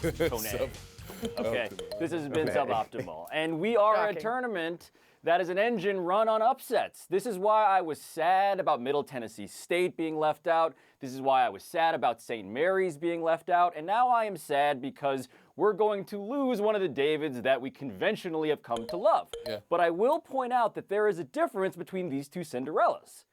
Kone. Okay, this has been suboptimal. And we are a tournament that is an engine run on upsets. This is why I was sad about Middle Tennessee State being left out. This is why I was sad about St. Mary's being left out. And now I am sad because we're going to lose one of the Davids that we conventionally have come to love. But I will point out that there is a difference between these two Cinderellas.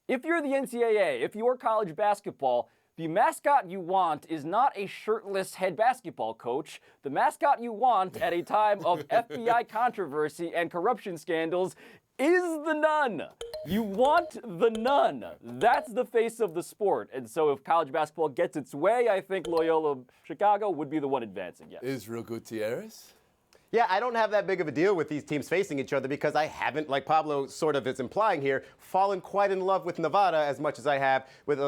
If you're the NCAA, if you're college basketball, the mascot you want is not a shirtless head basketball coach. The mascot you want at a time of FBI controversy and corruption scandals is the nun. You want the nun. That's the face of the sport. And so if college basketball gets its way, I think Loyola-Chicago would be the one advancing, yes. Israel Gutierrez? Yeah, I don't have that big of a deal with these teams facing each other because I haven't, like Pablo sort of is implying here, fallen quite in love with Nevada as much as I have with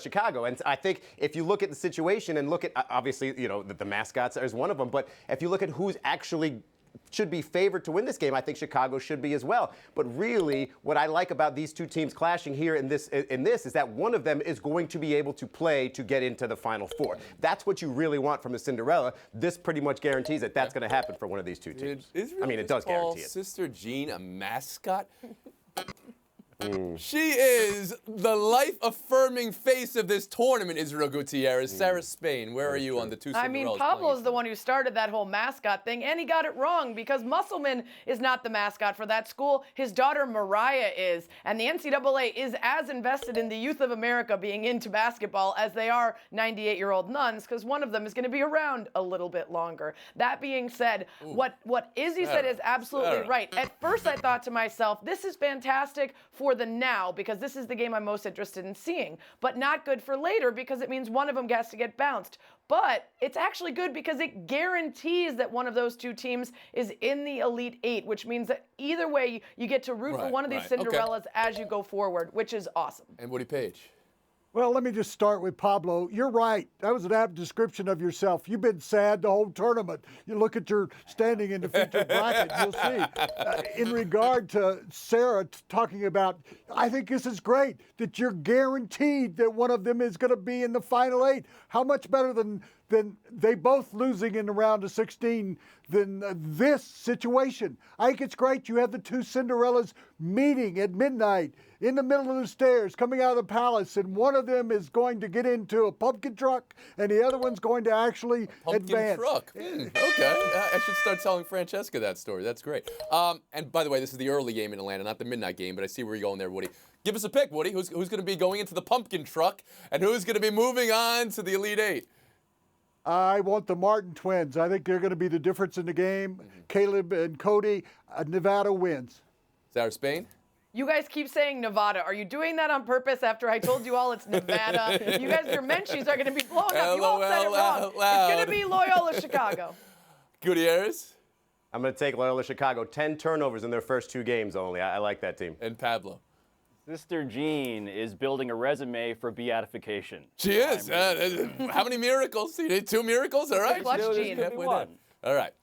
Chicago. And I think if you look at the situation and look at, obviously, you know, the mascots is one of them, but if you look at who's actually should be favored to win this game, I think Chicago should be as well. But really, what I like about these two teams clashing here in this is that one of them is going to be able to play to get into the Final Four. That's what you really want from a Cinderella. This pretty much guarantees that that's going to happen for one of these two teams. I mean, it does guarantee it. Sister Jean a mascot? She is the life-affirming face of this tournament, Israel Gutierrez. Sarah Spain, where are you on the two Cinderellas? I mean, Pablo's the one who started that whole mascot thing, and he got it wrong because Musselman is not the mascot for that school. His daughter Mariah is, and the NCAA is as invested in the youth of America being into basketball as they are 98-year-old nuns, because one of them is going to be around a little bit longer. That being said, what Izzy said is absolutely right. At first, I thought to myself, this is fantastic for the now because this is the game I'm most interested in seeing, but not good for later because it means one of them has to get bounced. But it's actually good because it guarantees that one of those two teams is in the Elite Eight, which means that either way you get to root for one of these Cinderellas as you go forward, which is awesome. And Woody Page. Well, let me just start with Pablo. You're right. That was an apt description of yourself. You've been sad the whole tournament. You look at your standing in the featured bracket, you'll see. In regard to Sarah talking about, I think this is great that you're guaranteed that one of them is going to be in the Final Eight. How much better than they both losing in the round of 16 than this situation? I think it's great you have the two Cinderellas meeting at midnight in the middle of the stairs coming out of the palace, and one of them is going to get into a pumpkin truck and the other one's going to actually advance. Truck. Okay. I should start telling Francesca that story. That's great. And by the way, this is the early game in Atlanta, not the midnight game, but I see where you're going there, Woody. Give us a pick, Woody. Who's going to be going into the pumpkin truck and who's going to be moving on to the Elite Eight? I want the Martin twins. I think they're going to be the difference in the game. Caleb and Cody, Nevada wins. Sarah Spain? You guys keep saying Nevada. Are you doing that on purpose after I told you all it's Nevada? You guys, your mentions are going to be blowing up. You all said it wrong. It's going to be Loyola-Chicago. Gutierrez? I'm going to take Loyola-Chicago. 10 turnovers in their first two games only. I like that team. And Pablo? Sister Jean is building a resume for beatification. She is. How many miracles? You need 2 miracles? All right. Clutch Jean. Halfway there. All right.